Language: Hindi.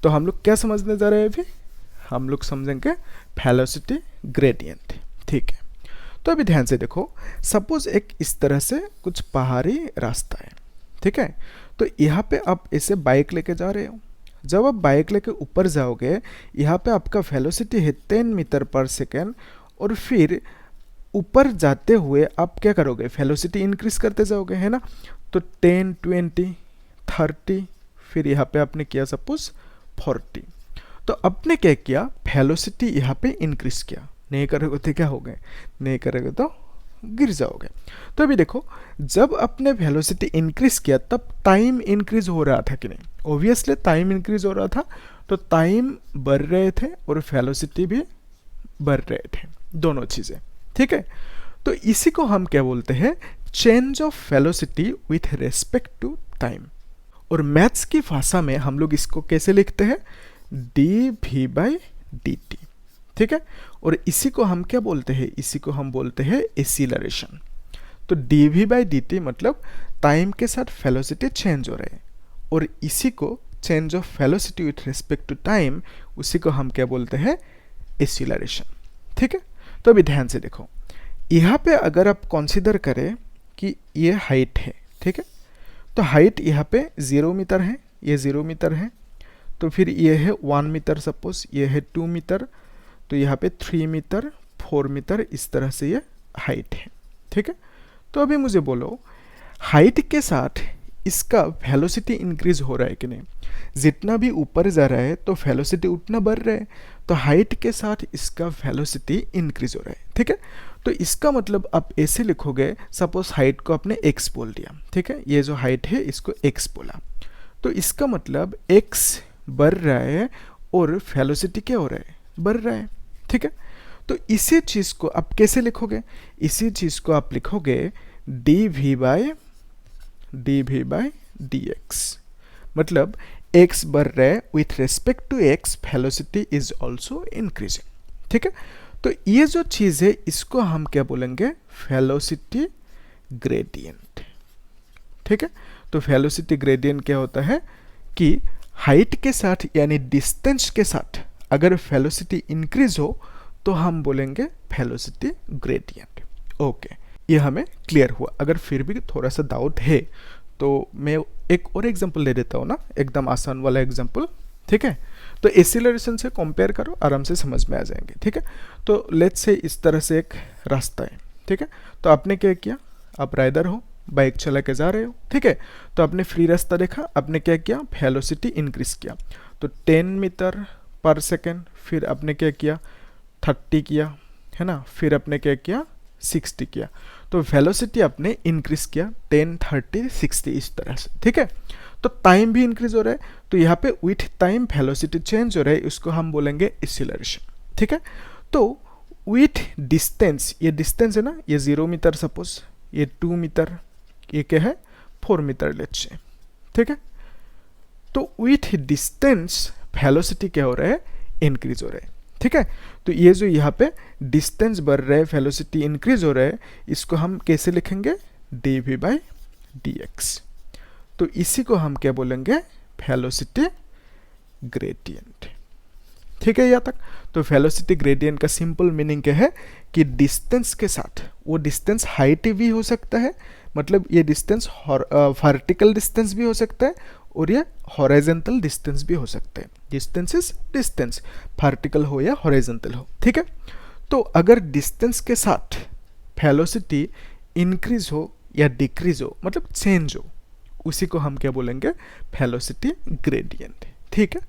तो हम लोग क्या समझने जा रहे हैं अभी, हम लोग समझेंगे वेलोसिटी ग्रेडियंट। ठीक है, तो अभी ध्यान से देखो, सपोज एक इस तरह से कुछ पहाड़ी रास्ता है। ठीक है, तो यहाँ पे आप ऐसे बाइक लेके जा रहे हो। जब आप बाइक लेके ऊपर जाओगे, यहाँ पे आपका वेलोसिटी है 10 मीटर पर सेकेंड, और फिर ऊपर जाते हुए आप क्या करोगे, वेलोसिटी इंक्रीज करते जाओगे, है ना। तो 10, 20, 30, फिर यहाँ पे आपने किया सपोज 40। तो आपने क्या किया, वेलोसिटी यहाँ पे इंक्रीज किया। नहीं करोगे तो क्या होगे, नहीं करोगे तो गिर जाओगे। तो अभी देखो, जब आपने वेलोसिटी इंक्रीज किया तब टाइम इंक्रीज हो रहा था कि नहीं, ऑब्वियसली टाइम इंक्रीज हो रहा था। तो टाइम बढ़ रहे थे और वेलोसिटी भी बढ़ रहे थे, दोनों चीज़ें। ठीक है, तो इसी को हम क्या बोलते हैं, change of velocity with respect to time. और मैथ्स की भाषा में हम लोग इसको कैसे लिखते हैं, dv/dt। ठीक है, और इसी को हम क्या बोलते हैं, इसी को हम बोलते हैं एक्सीलरेशन। तो dv/dt मतलब टाइम के साथ वेलोसिटी चेंज हो रहे हैं, और इसी को change of velocity with respect to time, उसी को हम क्या बोलते हैं, एक्सीलरेशन। ठीक है, तो अभी ध्यान से देखो, यहाँ पे अगर आप कंसीडर करें कि ये हाइट है। ठीक है, तो हाइट यहाँ पे 0 मीटर है, ये 0 मीटर है। तो फिर ये है 1 मीटर, सपोज ये है 2 मीटर, तो यहाँ पे 3 मीटर, 4 मीटर, इस तरह से ये हाइट है। ठीक है, तो अभी मुझे बोलो, हाइट के साथ इसका वेलोसिटी इंक्रीज हो रहा है कि नहीं। जितना भी ऊपर जा रहा है तो वेलोसिटी उतना बढ़ रहा है, तो हाइट के साथ इसका वेलोसिटी इंक्रीज हो रहा है। ठीक है, तो इसका मतलब आप ऐसे लिखोगे, सपोज हाइट को आपने x बोल दिया। ठीक है, ये जो हाइट है इसको x बोला, तो इसका मतलब x बढ़ रहा है और वेलोसिटी क्या हो रहा है, बढ़ रहा है। ठीक है, तो इसी चीज़ को आप कैसे लिखोगे, इसी चीज़ को आप लिखोगे dv/dx। मतलब x बढ़ रहा है, with respect to x velocity is also increasing. ठीक है, तो ये जो चीज़ है इसको हम क्या बोलेंगे, वेलोसिटी ग्रेडियंट। ठीक है, तो वेलोसिटी ग्रेडियंट क्या होता है कि हाइट के साथ यानी डिस्टेंस के साथ अगर वेलोसिटी इंक्रीज हो तो हम बोलेंगे वेलोसिटी ग्रेडियंट। ओके, ये हमें क्लियर हुआ। अगर फिर भी थोड़ा सा डाउट है तो मैं एक और एग्जांपल दे देता हूँ ना, एकदम आसान वाला एग्जांपल। ठीक है, तो एक्सीलरेशन से कंपेयर करो, आराम से समझ में आ जाएंगे। ठीक है, तो लेट्स से इस तरह से एक रास्ता है। ठीक है, तो आपने क्या किया, आप राइडर हो, बाइक चला के जा रहे हो। ठीक है, तो आपने फ्री रास्ता देखा, आपने क्या किया, वेलोसिटी इंक्रीज किया। तो 10 मीटर पर सेकेंड, फिर आपने क्या किया, 30 किया, है ना, फिर आपने क्या किया, 60 किया। तो वेलोसिटी आपने इंक्रीज किया 10, 30, 60 इस तरह से। ठीक है, तो टाइम भी इंक्रीज हो रहा है, तो यहाँ पे विथ टाइम वेलोसिटी चेंज हो रहा है, उसको हम बोलेंगे एक्सीलरेशन। ठीक है, तो विथ डिस्टेंस, ये डिस्टेंस है ना, ये 0 मीटर, सपोज ये 2 मीटर, ये क्या है, 4 मीटर लेट्स से। ठीक है, तो विथ डिस्टेंस वेलोसिटी क्या हो रहा है, इंक्रीज हो रहा है। ठीक है, तो ये जो यहाँ पे डिस्टेंस बढ़ रहा है, वेलोसिटी इंक्रीज हो रहा है, इसको हम कैसे लिखेंगे, dv/dx। तो इसी को हम क्या बोलेंगे, वेलोसिटी ग्रेडियंट। ठीक है, यहाँ तक। तो वेलोसिटी ग्रेडियंट का सिंपल मीनिंग क्या है कि डिस्टेंस के साथ, वो डिस्टेंस हाइट भी हो सकता है, मतलब ये डिस्टेंस वर्टिकल डिस्टेंस भी हो सकता है और ये हॉरिजॉन्टल डिस्टेंस भी हो सकता है। डिस्टेंस इज डिस्टेंस, वर्टिकल हो या हॉरिजॉन्टल हो। ठीक है, तो अगर डिस्टेंस के साथ वेलोसिटी इंक्रीज हो या डिक्रीज हो, मतलब चेंज हो, उसी को हम क्या बोलेंगे, वेलोसिटी ग्रेडियंट। ठीक है,